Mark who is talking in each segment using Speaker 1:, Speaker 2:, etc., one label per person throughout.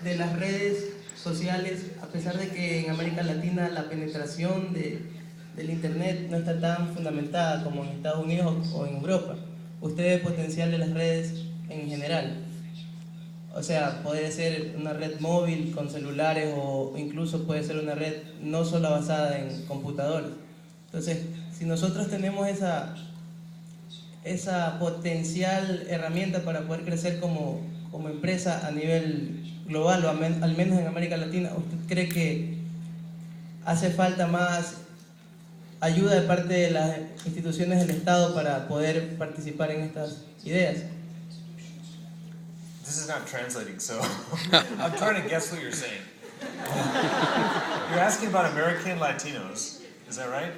Speaker 1: de las redes sociales, a pesar de que en América Latina la penetración del Internet no está tan fundamentada como en Estados Unidos o en Europa, ¿usted ve potencial de las redes en general? O sea, puede ser una red móvil con celulares o incluso puede ser una red no solo basada en computadores. Entonces, si nosotros tenemos esa potencial herramienta para poder crecer como empresa a nivel global o al menos en América Latina, ¿usted cree que hace falta más ayuda de parte de las instituciones del Estado para poder participar en estas ideas?
Speaker 2: This is not translating, so I'm trying to guess what you're saying. You're asking about American Latinos, is that right?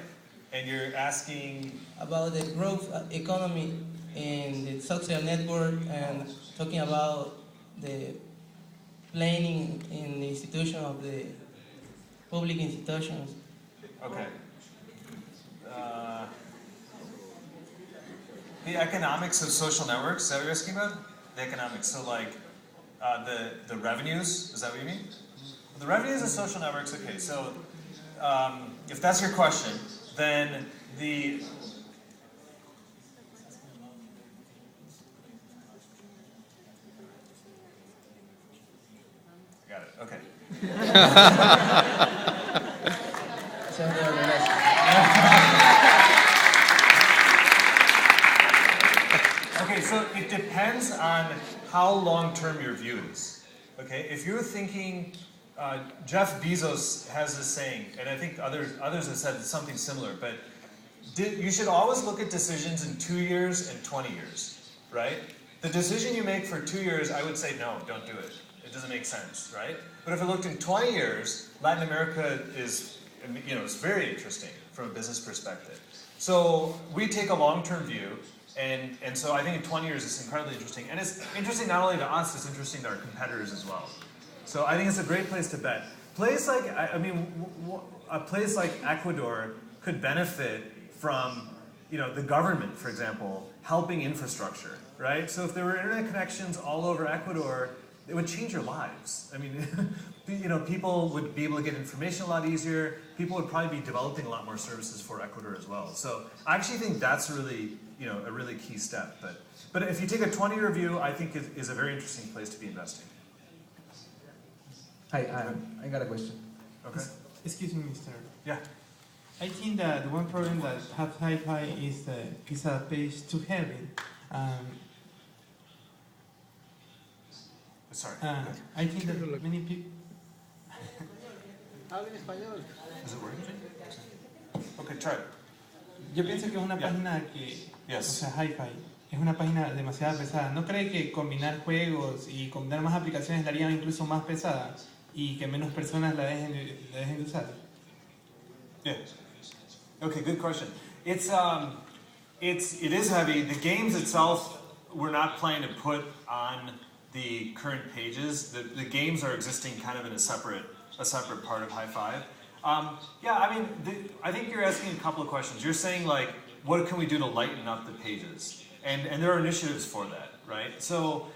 Speaker 2: And you're asking
Speaker 1: about the growth economy in the social network and talking about the planning in the institution of the public institutions.
Speaker 2: Okay. The economics of social networks, is that what you're asking about? The economics, so like the revenues, is that what you mean? The revenues of social networks, okay, so if that's your question, then the got it, okay. Okay, so it depends on how long-term your view is. Okay, if you're thinking, Jeff Bezos has this saying, and I think others have said something similar, but you should always look at decisions in 2 years and 20 years, right? The decision you make for 2 years, I would say no, don't do it. It doesn't make sense, right? But if I looked in 20 years, Latin America is, it's very interesting from a business perspective. So we take a long-term view. And so I think in 20 years it's incredibly interesting. And it's interesting not only to us, it's interesting to our competitors as well. So I think it's a great place to bet. A place like Ecuador could benefit from, the government, for example, helping infrastructure, right? So if there were internet connections all over Ecuador, it would change your lives. I mean, people would be able to get information a lot easier. People would probably be developing a lot more services for Ecuador as well. So I actually think that's really, a really key step. But if you take a 20-year view, I think it is a very interesting place to be investing.
Speaker 3: Hi, I got a question.
Speaker 2: Okay.
Speaker 4: Excuse me, Mr.
Speaker 2: Yeah.
Speaker 4: I think that the one problem that have hi-fi is a page too heavy.
Speaker 2: Sorry.
Speaker 4: I think that many people.
Speaker 2: Is it working? Okay, try it.
Speaker 4: Yo pienso que es una página que,
Speaker 2: Yes.
Speaker 4: o sea, hi-fi, es una página demasiado pesada. ¿No cree que combinar juegos y combinar más aplicaciones la haría incluso más pesada y que menos personas la dejen de usar?
Speaker 2: Yeah. Okay, good question. It is heavy. The games itself, we're not planning to put on the current pages. The games are existing kind of in a separate part of hi5. I think you're asking a couple of questions. You're saying like, what can we do to lighten up the pages? And there are initiatives for that, right? So,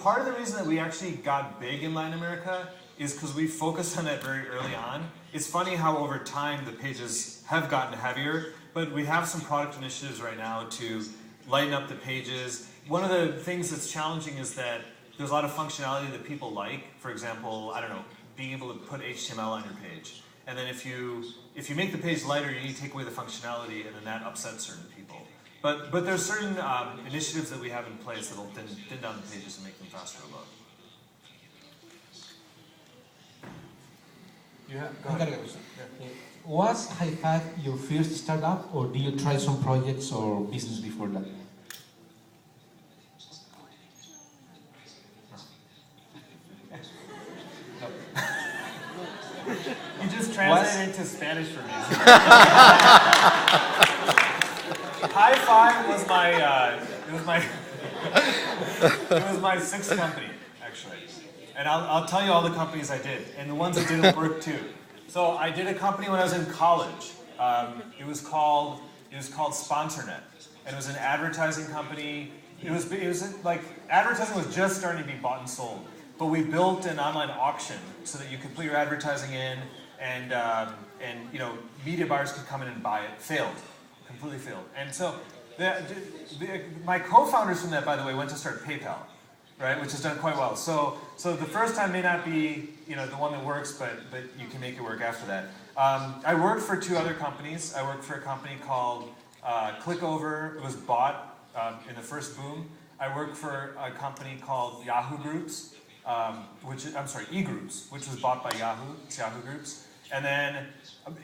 Speaker 2: part of the reason that we actually got big in Latin America is because we focused on that very early on. It's funny how over time the pages have gotten heavier, but we have some product initiatives right now to lighten up the pages. One of the things that's challenging is that there's a lot of functionality that people like. For example, being able to put HTML on your page. And then if you make the page lighter, you need to take away the functionality, and then that upsets certain people. But there's certain initiatives that we have in place that'll thin down the pages and make them faster to load.
Speaker 3: Was hi5 your first startup, or did you try some projects or business before that?
Speaker 4: You just translated into Spanish for me.
Speaker 2: hi5 was my sixth company, actually. And I'll tell you all the companies I did, and the ones that didn't work too. So I did a company when I was in college. It was called SponsorNet, and it was an advertising company. It was like advertising was just starting to be bought and sold. but we built an online auction so that you could put your advertising in, and you know, media buyers could come in and buy it. Failed, completely failed. And so my co-founders from that, by the way, went to start PayPal, right, which has done quite well. So the first time may not be, you know, the one that works, but you can make it work after that. I worked for 2 other companies. I worked for a company called ClickOver. It was bought in the first boom. I worked for a company called Yahoo Groups, eGroups, which was bought by Yahoo. It's Yahoo Groups. And then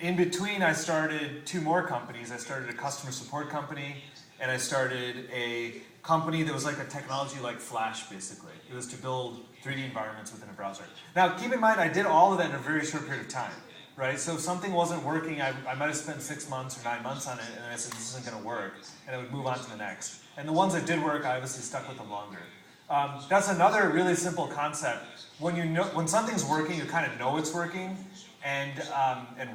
Speaker 2: in between, I started 2 more companies. I started a customer support company, and I started a company that was like a technology like Flash, basically. It was to build 3D environments within a browser. Now, keep in mind, I did all of that in a very short period of time, right? So if something wasn't working, I might have spent 6 months or 9 months on it, and I said, this isn't going to work, and I would move on to the next. And the ones that did work, I obviously stuck with them longer. That's another really simple concept. When something's working, you kind of know it's working, and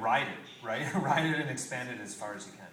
Speaker 2: ride it, right? Ride it and expand it as far as you can.